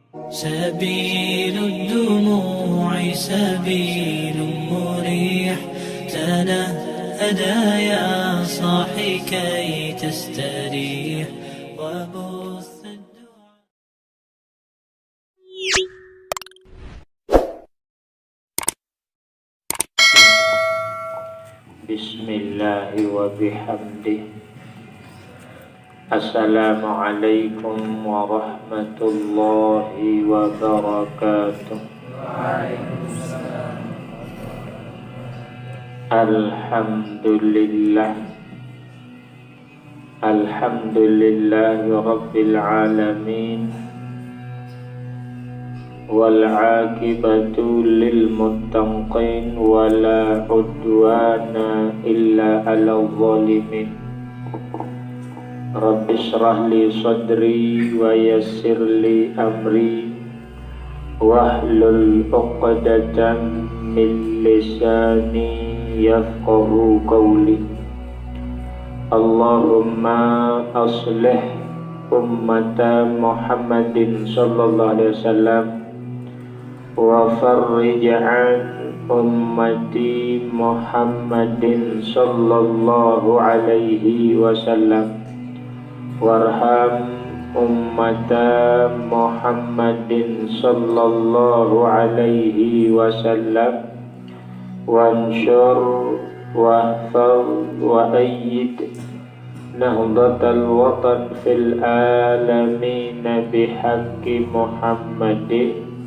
سبيل الدموع سبيل مريح تنهدى يا صاحي كي تستريح وبث الدعاء. Bismillahi wa bihamdih. Assalamualaikum warahmatullahi wabarakatuh. Alhamdulillah. Alhamdulillahi rabbil alamin. Wal aqibatu lil muttaqin wala udwana illa 'alal zalimin. Rabbi shrah li sadri wa yassir li amri wahlul 'uqdatam min lisani yafqahu qawli. Allahumma aslih ummata Muhammadin sallallahu alaihi wasallam wa farrij an ummati Muhammadin sallallahu alaihi wasallam warham ummata Muhammadin sallallahu alaihi wasallam wansyur wahfaz wa ayyid nahdatal watan fil alamin bihaqqi Muhammadin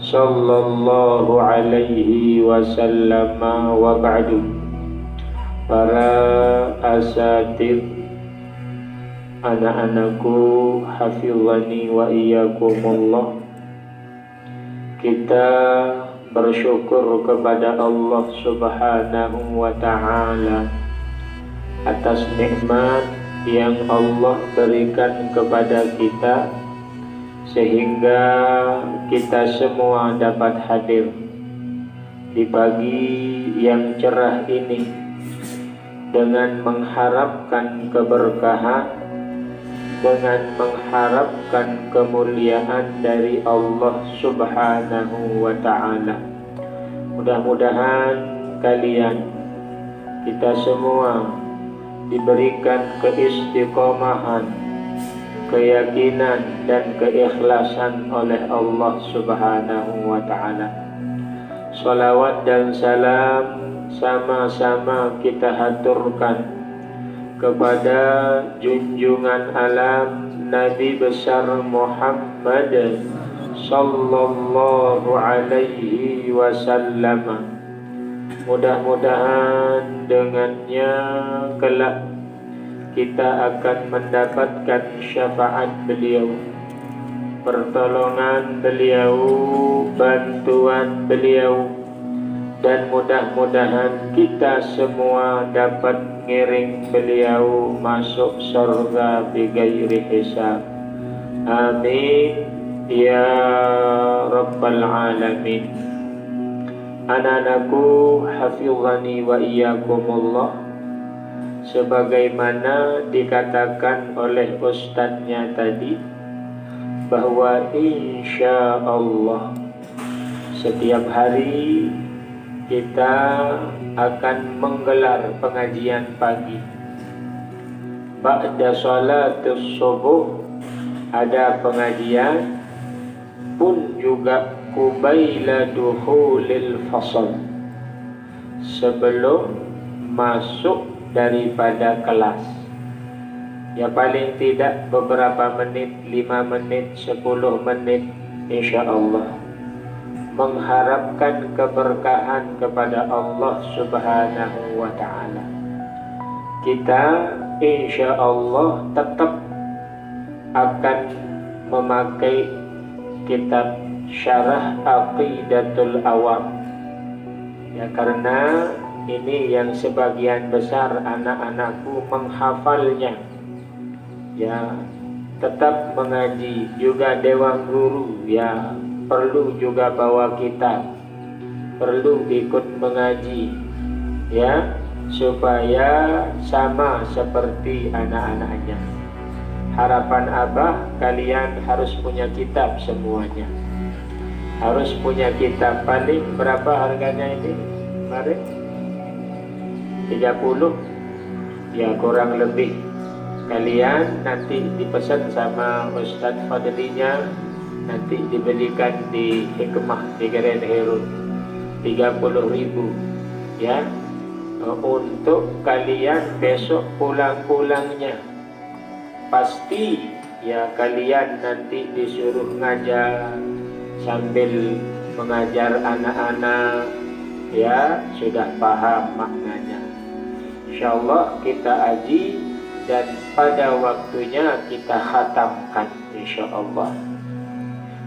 sallallahu alaihi wasallam wa ba'du. Para asatidz, anak-anakku, hafizani wa iyyakumullah. Kita bersyukur kepada Allah Subhanahu wa ta'ala atas nikmat yang Allah berikan kepada kita sehingga kita semua dapat hadir di pagi yang cerah ini dengan mengharapkan keberkahan, dengan mengharapkan kemuliaan dari Allah Subhanahu wa ta'ala. Mudah-mudahan kalian, kita semua diberikan keistiqomahan, keyakinan dan keikhlasan oleh Allah Subhanahu wa ta'ala. Salawat dan salam sama-sama kita haturkan kepada junjungan alam Nabi besar Muhammad sallallahu alaihi wasallam. Mudah-mudahan dengannya kelak kita akan mendapatkan syafaat beliau, pertolongan beliau, bantuan beliau, dan mudah-mudahan kita semua dapat ngiring beliau masuk surga bighairi hisab. Amin ya rabbal alamin. Anak-anakku, hafizani wa iyyakumullah. Sebagaimana dikatakan oleh ustadznya tadi, bahwa insya Allah setiap hari kita akan menggelar pengajian pagi. Ba'da sholatus subuh ada pengajian, pun juga qubaila dukhulil fasal, sebelum masuk daripada kelas. Ya paling tidak beberapa menit, 5 menit, 10 menit, insya Allah, mengharapkan keberkahan kepada Allah Subhanahu wa ta'ala. Kita insya Allah tetap akan memakai kitab Syarah Aqidatul Awam, ya, karena ini yang sebagian besar anak-anakku menghafalnya, ya, tetap mengaji. Juga dewan guru, ya, perlu juga bawa kitab, perlu ikut mengaji, ya, supaya sama seperti anak-anaknya. harapan Abah kalian harus punya kitab semuanya. Harus punya kitab. Paling berapa harganya ini? Kemarin 30 ya, kurang lebih. Kalian nanti dipesan sama Ustadz Fadlinya, nanti dibelikan di Hikmah di Grand Herun 30.000 ya, untuk kalian besok pulang-pulangnya. Pasti ya kalian nanti disuruh ngajar sambil mengajar anak-anak ya, sudah paham maknanya. Insyaallah kita aji dan pada waktunya kita khatamkan insyaallah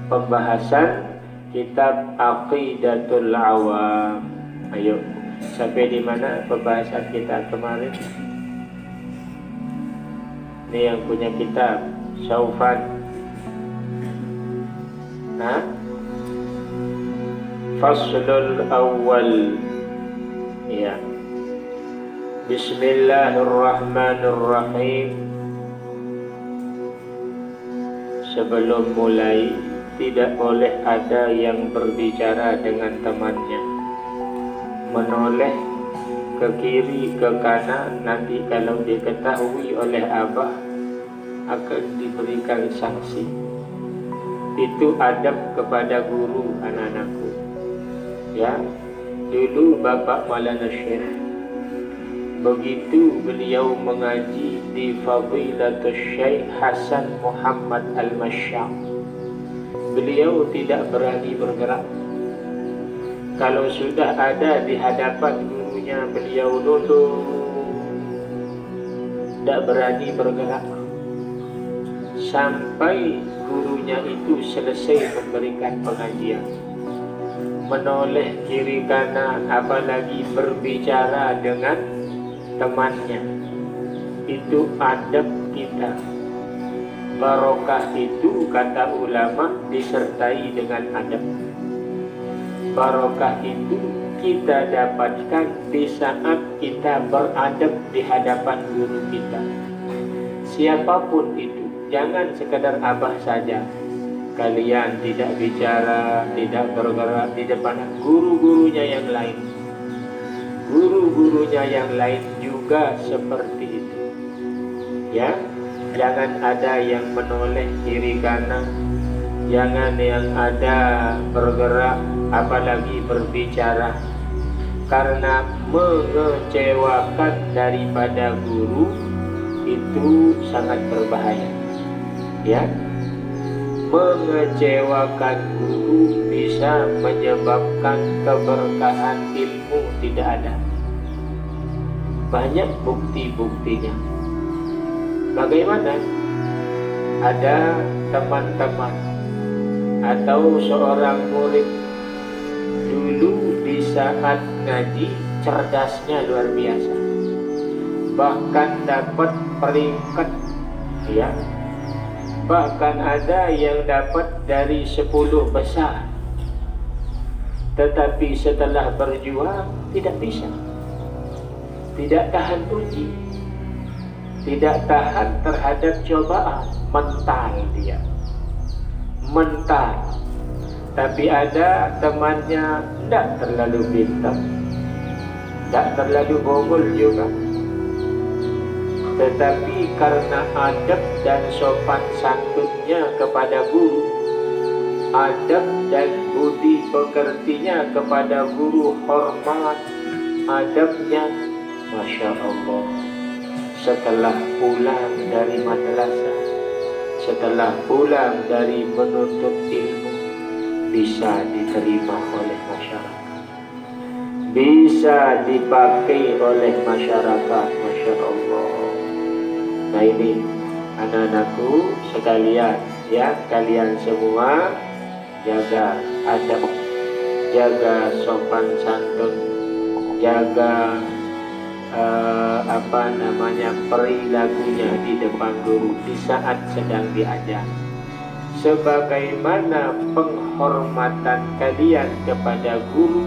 pembahasan kitab Aqidatul Awam. Ayo, sampai di mana pembahasan kita kemarin? Ini yang punya kitab Syaufan. Nah, Faslul Awal. Ya. Bismillahirrahmanirrahim. Sebelum mulai, tidak boleh ada yang berbicara dengan temannya, menoleh ke kiri ke kanan. Nanti kalau diketahui oleh Abah akan diberikan sanksi. Itu adab kepada guru, anak-anakku ya. Dulu Bapak Maulana Syekh, begitu beliau mengaji di Fadilatul Syekh Hasan Muhammad Al-Masyam, beliau tidak berani bergerak. Kalau sudah ada di hadapan gurunya, beliau nunduk, tidak berani bergerak sampai gurunya itu selesai memberikan pengajian. Menoleh kiri kanan, apalagi berbicara dengan temannya, itu adab kita. Barokah itu kata ulama disertai dengan adab. Barokah itu kita dapatkan di saat kita beradab di hadapan guru kita. Siapapun itu, jangan sekedar Abah saja. Kalian tidak bicara, tidak bergerak di depan guru-gurunya yang lain. Guru-gurunya yang lain juga seperti itu. Ya, jangan ada yang menoleh kiri kanan, jangan yang ada bergerak, apalagi berbicara, karena mengecewakan daripada guru itu sangat berbahaya. Ya, mengecewakan guru bisa menyebabkan keberkahan ilmu tidak ada. Banyak bukti-buktinya. Bagaimana? Ada teman-teman atau seorang murid dulu di saat ngaji cerdasnya luar biasa, bahkan dapat peringkat ya. Bahkan ada yang dapat dari 10 besar. Tetapi setelah berjuang tidak bisa. Tidak tahan uji. Tidak tahan terhadap cobaan. Mental dia. Mental. Tapi ada temannya tidak terlalu pintar, tidak terlalu bongol juga. Tetapi karena adab dan sopan santunnya kepada guru, adab dan budi pekertinya kepada guru, hormat adabnya, Masya Allah. Setelah pulang dari madrasah, setelah pulang dari menuntut ilmu, bisa diterima oleh masyarakat, bisa dipakai oleh masyarakat, Masya Allah. Nah ini anak-anakku sekalian ya, kalian semua jaga adab, jaga sopan santun, jaga perilakunya di depan guru di saat sedang diajar. Sebagaimana penghormatan kalian kepada guru,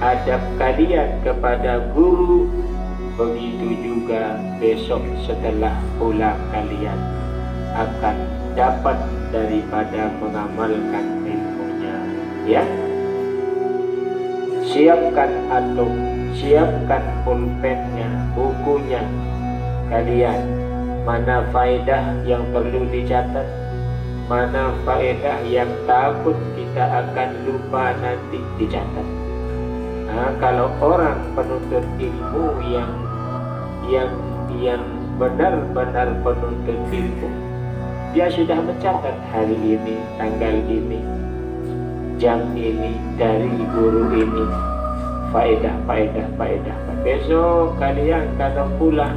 adab kalian kepada guru, begitu juga besok setelah pulang kalian. akan dapat daripada mengamalkan ilmunya. Ya, siapkan atom, siapkan pulpennya, bukunya kalian. Mana faedah yang perlu dicatat, mana faedah yang takut kita akan lupa nanti, dicatat. Nah, kalau orang penuntut ilmu yang benar-benar penuntut ilmu, dia sudah mencatat hari ini, tanggal ini, jam ini, dari guru ini, faedah. Besok kalian kalau pulang,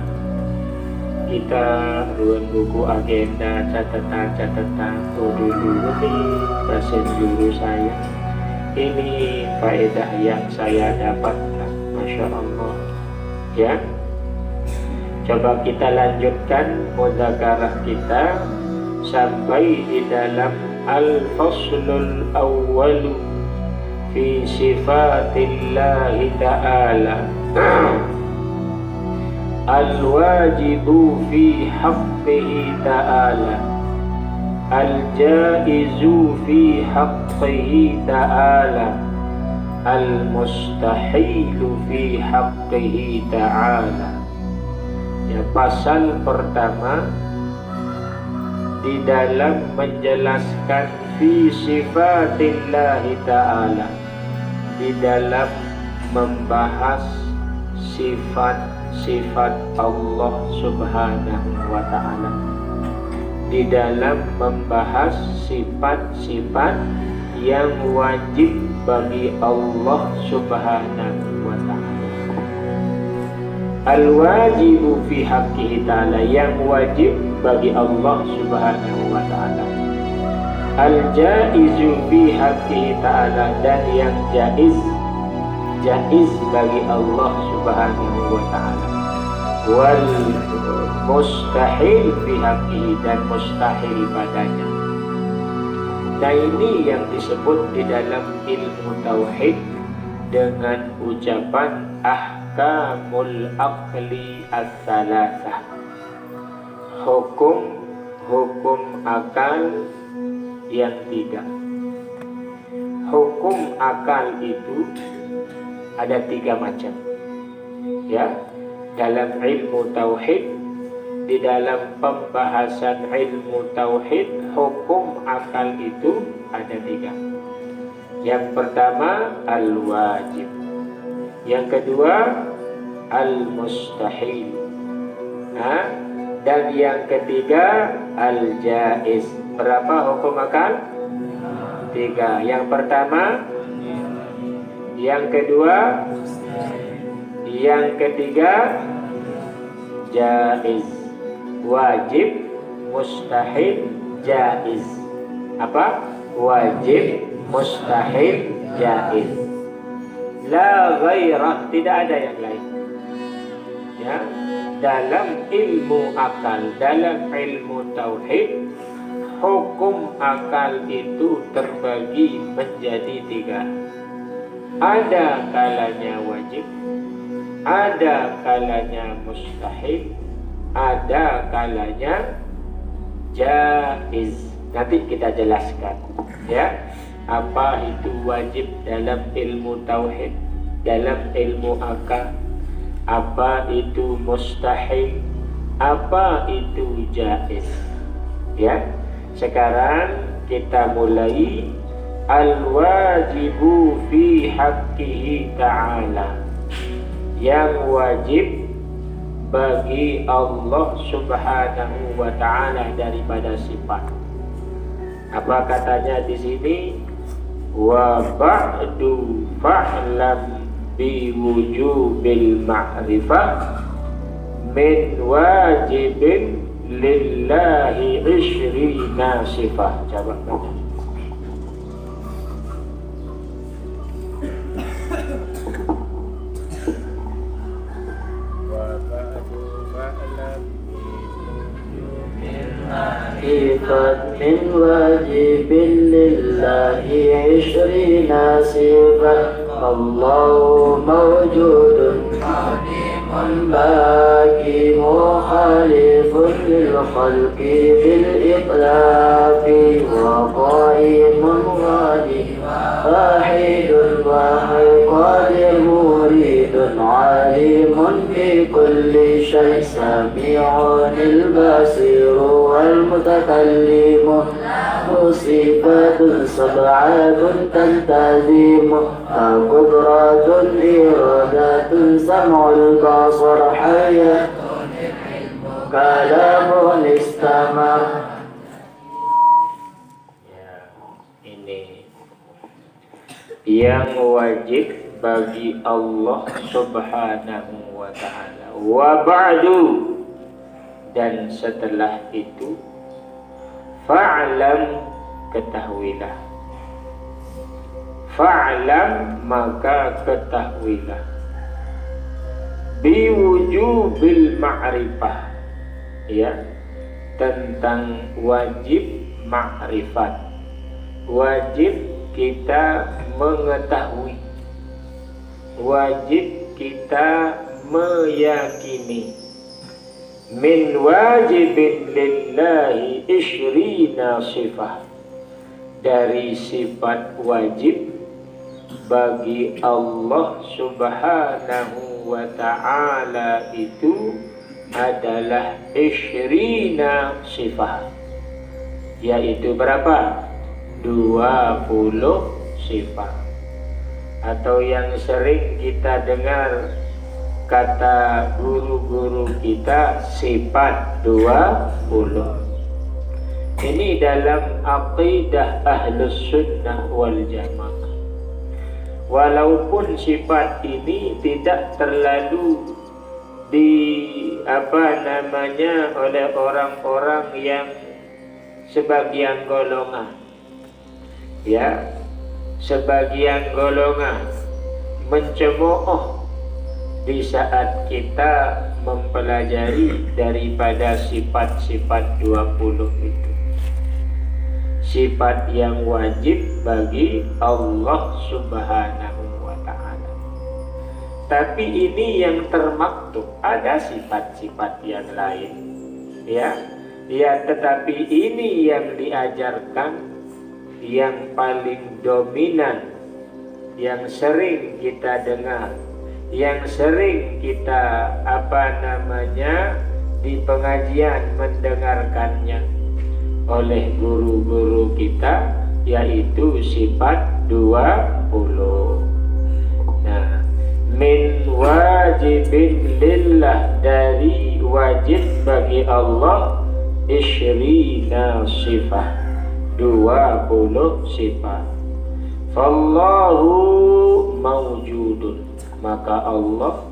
kita ruang buku agenda, catatan, dulu bahasa guru saya. Ini faedah yang saya dapatkan, Masya Allah. Ya, coba kita lanjutkan mudzakarah kita sampai di dalam al-faslul awwalu fi sifatillahi ta'ala. Al-wajibu fi haqqihi ta'ala, al-jaizu fi haqqihi ta'ala, al-mustahilu fi haqqihi ta'ala. Ya, pasal pertama di dalam menjelaskan fi sifatillahi ta'ala, di dalam membahas sifat Allah subhanahu wa ta'ala, di dalam membahas sifat-sifat yang wajib bagi Allah subhanahu wa ta'ala. Al-wajibu fi haqqihi ta'ala, yang wajib bagi Allah subhanahu wa ta'ala. Al-jaizu fi haqqihi ta'ala, dan yang jaiz bagi Allah subhanahu wa ta'ala. Wal mustahil fi haqqihi, dan mustahil padanya. Nah, ini yang disebut di dalam ilmu tauhid dengan ucapan ahkamul aqli as-salasah. Hukum akal yang tiga. Hukum akal itu ada tiga macam. Ya, dalam ilmu tauhid, di dalam pembahasan ilmu tauhid, hukum akal itu ada tiga. Yang pertama al-wajib, yang kedua al-mustahil, dan yang ketiga al-jaiz. Berapa hukum akal? Tiga. Yang pertama, yang kedua, yang ketiga jaiz. Wajib, mustahil, jaiz. Apa? Wajib, mustahil, jaiz. La ghairah, tidak ada yang lain. Ya, dalam ilmu akal, dalam ilmu tauhid, hukum akal itu terbagi menjadi tiga. Ada kalanya wajib, ada kalanya mustahil, ada kalanya jaiz. Nanti kita jelaskan, ya, apa itu wajib dalam ilmu tauhid, dalam ilmu akal, apa itu mustahil, apa itu jaiz. Ya, sekarang kita mulai al-wajibu fi haqqihi ta'ala, yang wajib bagi Allah subhanahu wa ta'ala daripada sifat. Apa katanya di sini? Wa ba'du fa'lam bi wujubil ma'rifah min wajibin lillahi ishrina sifah. Jawab baca. Sifat min wajibin lillahi ishrina sifat. Allahu mawjudun باقي مخالف للخلق بالإطلاق وقائم غالي واحد واحد قادر مريد عليم بكل شيء سميع البصير والمتكلم صفات سبعة تلتزم قدرة إرادة سمع البصر حياة كلام استمر. Ini yang wajib bagi Allah Subhanahu wa ta'ala. Wa ba'du, dan setelah itu fa'lam, ketahuilah. Fa'lam, maka ketahuilah. Biwujubil ma'rifah, ya, tentang wajib ma'rifat. Wajib kita mengetahui, wajib kita meyakini. Min wajibin lillahi ishrina sifah, dari sifat wajib bagi Allah Subhanahu wa ta'ala itu adalah ishrina sifah, yaitu berapa? 20 sifat. Atau yang sering kita dengar kata guru-guru kita, sifat 20. Ini dalam aqidah Ahlus Sunnah wal Jamaah. Walaupun sifat ini tidak terlalu oleh orang-orang yang sebagian golongan, ya, sebagian golongan mencemooh di saat kita mempelajari daripada sifat-sifat 20 itu. Sifat yang wajib bagi Allah Subhanahu wa ta'ala. Tapi ini yang termaktub, ada sifat-sifat yang lain, ya, tetapi ini yang diajarkan, yang paling dominan, yang sering kita dengar, yang sering kita di pengajian mendengarkannya oleh guru-guru kita, yaitu sifat 20. Nah, min wajibin lillah, dari wajib bagi Allah, ishrina sifah, 20 sifat. Fallahu mawjudun, maka Allah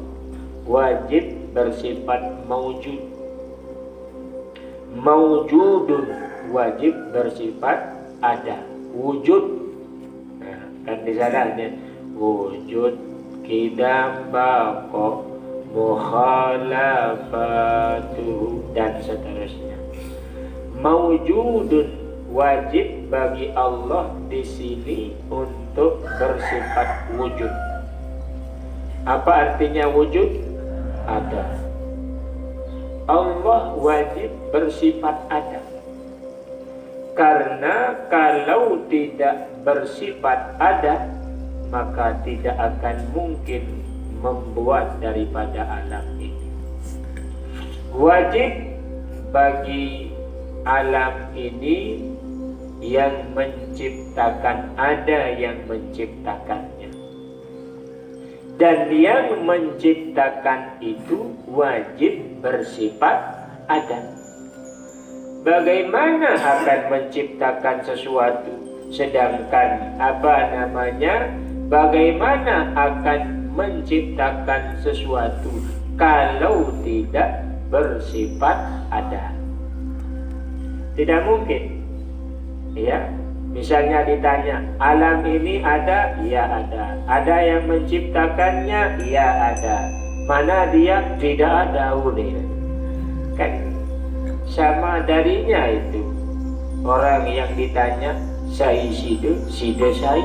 wajib bersifat mawjud. Mawjudun, wajib bersifat ada, wujud. Nah, kan di sana ada wujud, qidam, baqa, mukhalafatu, dan seterusnya. Mawjudun, wajib bagi Allah di sini untuk bersifat wujud. Apa artinya wujud? Ada. Allah wajib bersifat ada. Karena kalau tidak bersifat ada, maka tidak akan mungkin membuat daripada alam ini. Wajib bagi alam ini yang menciptakan, ada yang menciptakannya. Dan yang menciptakan itu wajib bersifat ada. Bagaimana akan menciptakan sesuatu, sedangkan bagaimana akan menciptakan sesuatu kalau tidak bersifat ada? Tidak mungkin. Ya, misalnya ditanya, alam ini ada? Ya ada. Ada yang menciptakannya? Ya ada. Mana dia? Tidak ada. Kan sama darinya itu. Orang yang ditanya, saya sida saya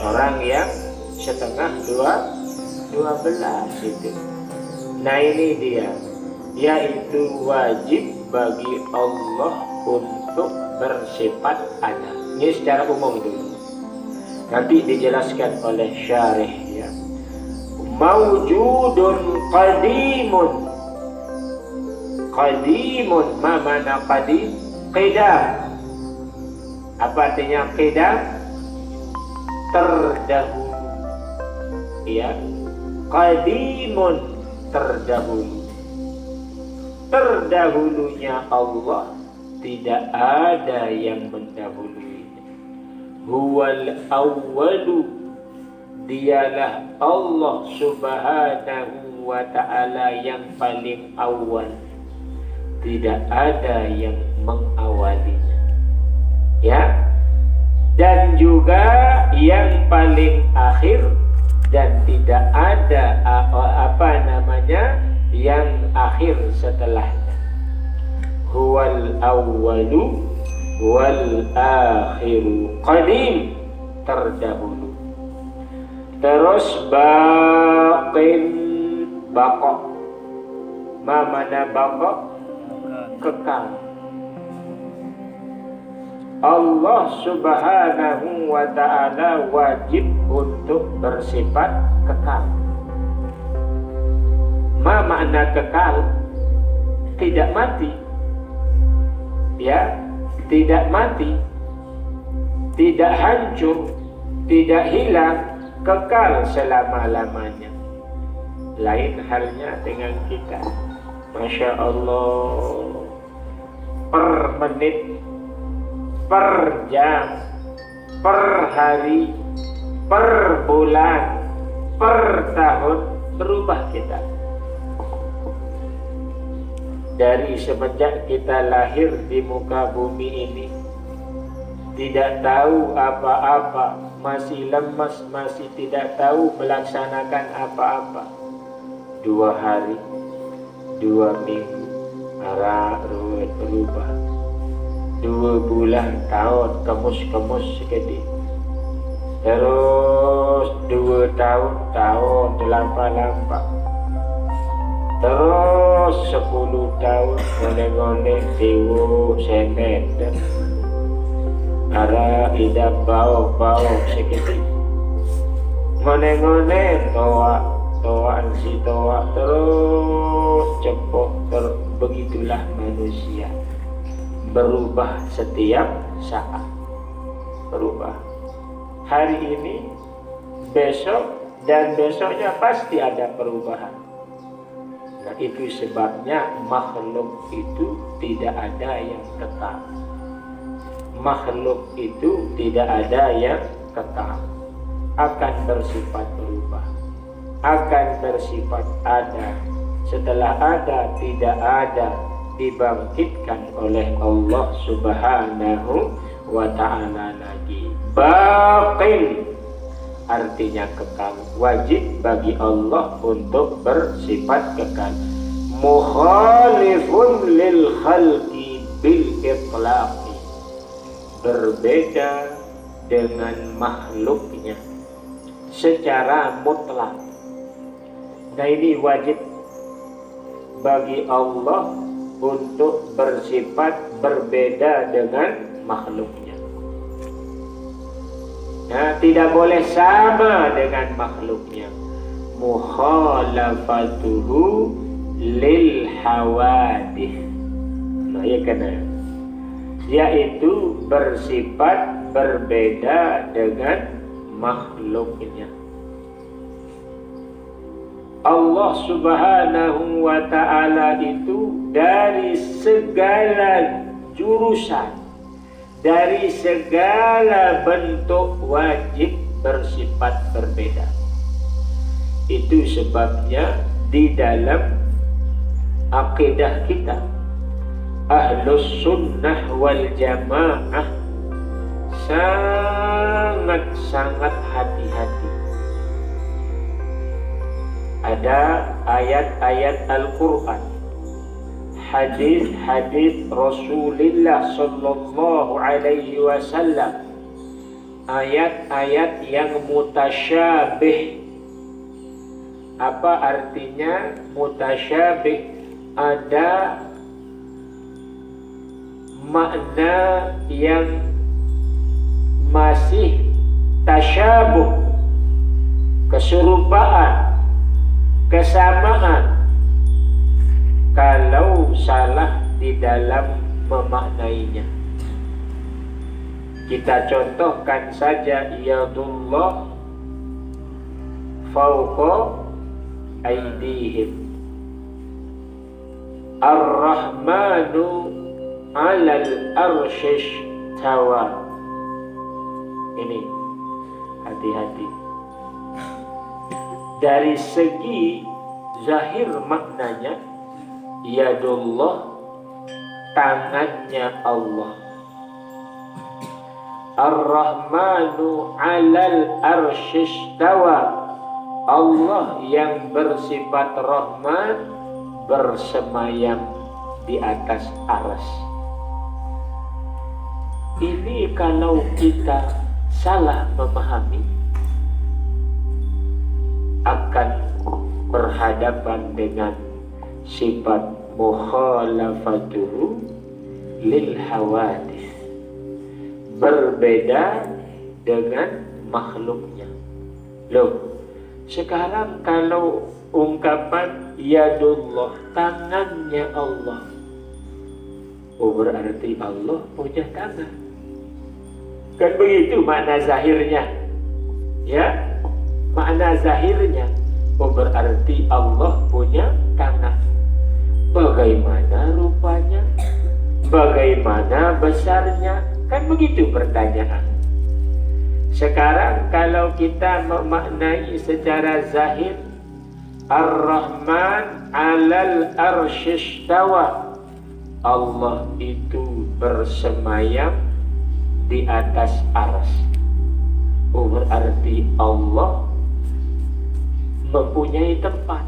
orang yang setengah 12 itu. Nah ini dia, yaitu wajib bagi Allah untuk bersifat ada. Ini secara umum dulu. Nanti dijelaskan oleh syarih ya. Mawjudun qadimun. Qadimun, ma mana qadim? Qidam. Apa artinya qidam? Terdahulu. Ya. Qadimun, terdahulu. Terdahulunya Allah, tidak ada yang mendahuluinya. Huwal awwalu, dialah Allah subhanahu wa ta'ala yang paling awal, tidak ada yang mengawalinya ya. Dan juga yang paling akhir, dan tidak ada yang akhir setelahnya. Huwal awwalu wal akhiru, qadim, terdahulu. Terus baqin, baqo. Ma mana baqo? Kekal. Allah subhanahu wa ta'ala wajib untuk bersifat kekal. Ma makna kekal? Tidak mati. Ya, tidak mati, tidak hancur, tidak hilang, kekal selama-lamanya. Lain halnya dengan kita. Masya Allah, per menit, per jam, per hari, per bulan, per tahun berubah kita. Dari semenjak kita lahir di muka bumi ini, tidak tahu apa-apa, masih lemas, masih tidak tahu melaksanakan apa-apa. 2 hari, 2 minggu, berubah. 2 bulan, tahun, kemus-kemus sedikit. Terus 2 tahun, lampa-lampa. Terus 10 tahun, ngone-ngone, tiwu, senet. Ara idap bau sedikit. Ngone-ngone, toa, terus cepok, begitulah manusia. Berubah setiap saat. Berubah. Hari ini, besok, dan besoknya pasti ada perubahan. Nah, itu sebabnya makhluk itu tidak ada yang kekal. Makhluk itu tidak ada yang kekal. Akan bersifat berubah. Akan bersifat ada. Setelah ada, tidak ada, dibangkitkan oleh Allah subhanahu wa ta'ala lagi. Baqin, artinya kekal. Wajib bagi Allah untuk bersifat kekal. Mukhalifun lil khalqi bil itlaqi, berbeda dengan makhluknya secara mutlak. Nah ini wajib bagi Allah untuk bersifat berbeda dengan makhluknya. Nah, tidak boleh sama dengan makhluknya. Mukhalafatuhu lil hawadith. Nah, ya kena. Yaitu bersifat berbeda dengan makhluknya. Allah subhanahu wa ta'ala itu dari segala jurusan, dari segala bentuk wajib bersifat berbeda. Itu sebabnya di dalam akidah kita Ahlus Sunnah wal Jamaah sangat-sangat hati-hati. Ada ayat-ayat Al-Quran, hadis-hadis Rasulullah sallallahu alaihi wasallam, ayat-ayat yang mutasyabih, Apa artinya mutasyabih? Ada makna yang masih tasyabuh, keserupaan, kesamaan. Kalau salah di dalam memaknainya, kita contohkan saja yadullah fawqa aydihim, ar-rahmanu 'alal arsyish tawa. Ini hati-hati. Dari segi zahir maknanya, yadullah tangannya Allah, ar-rahmanu 'alal arsyish tawa, Allah yang bersifat rahman bersemayam di atas aras. Ini kalau kita salah memahami, akan berhadapan dengan sifat mukhalafatuhu lil hawadis, berbeda dengan makhluknya. Loh, sekarang kalau ungkapan yadullah tangannya Allah, oh berarti Allah punya tangan. Kan begitu makna zahirnya. Ya, makna zahirnya. Oh berarti Allah punya tangan. Bagaimana rupanya? Bagaimana besarnya? Kan begitu pertanyaan. Sekarang kalau kita memaknai secara zahir, Ar-Rahman 'alal arsyish tawa, Allah itu bersemayam di atas aras. Oh berarti Allah mempunyai tempat.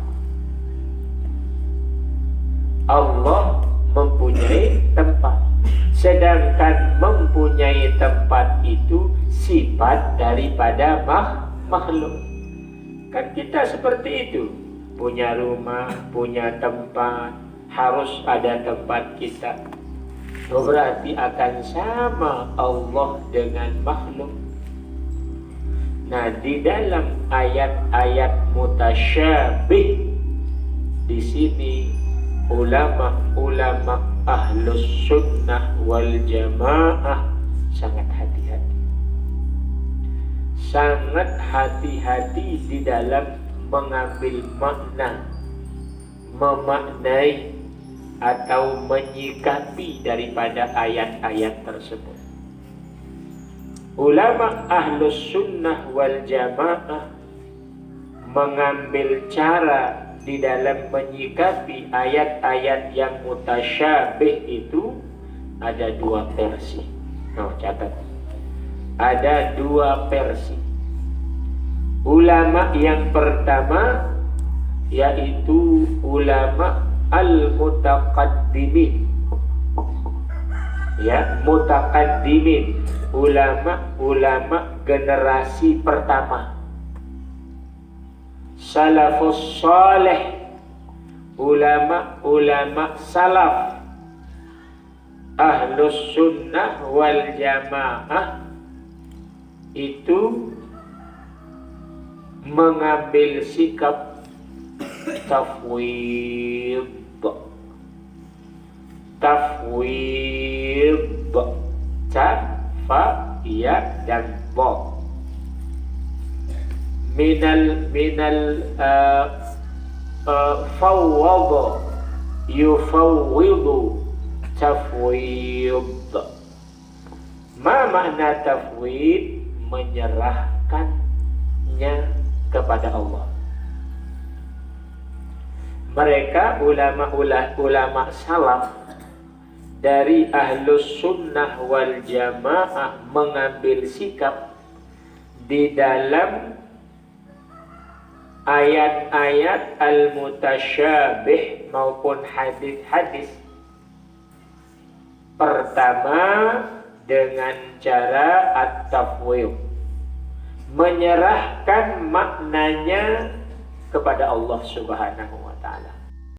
Allah mempunyai tempat. Sedangkan mempunyai tempat itu sifat daripada makhluk. Kan kita seperti itu. Punya rumah, punya tempat, harus ada tempat kita. Berarti akan sama Allah dengan makhluk. Nah, di dalam ayat-ayat mutasyabih, di sini ulama-ulama ahlus sunnah wal jamaah sangat hati-hati. Sangat hati-hati di dalam mengambil makna, memaknai atau menyikapi daripada ayat-ayat tersebut. Ulama ahlus sunnah wal jamaah mengambil cara di dalam menyikapi ayat-ayat yang mutasyabih itu ada dua versi. Nah, catat. Ada dua versi. Ulama yang pertama yaitu ulama al-mutaqaddimin. Ya, mutaqaddimin, ulama-ulama generasi pertama. Salafus salih, ulama-ulama salaf. Ahlus sunnah wal jamaah itu mengambil sikap tafwid. Tafwid, ta, fa, ya, dan ba. Minal fawwada yufawwidu tafwid. Ma makna tafwid? Menyerahkannya kepada Allah. Mereka ulama salaf dari ahlus sunnah wal jamaah mengambil sikap di dalam ayat-ayat al-mutasyabih maupun hadis-hadis. Pertama dengan cara at-tafwid, menyerahkan maknanya kepada Allah Subhanahu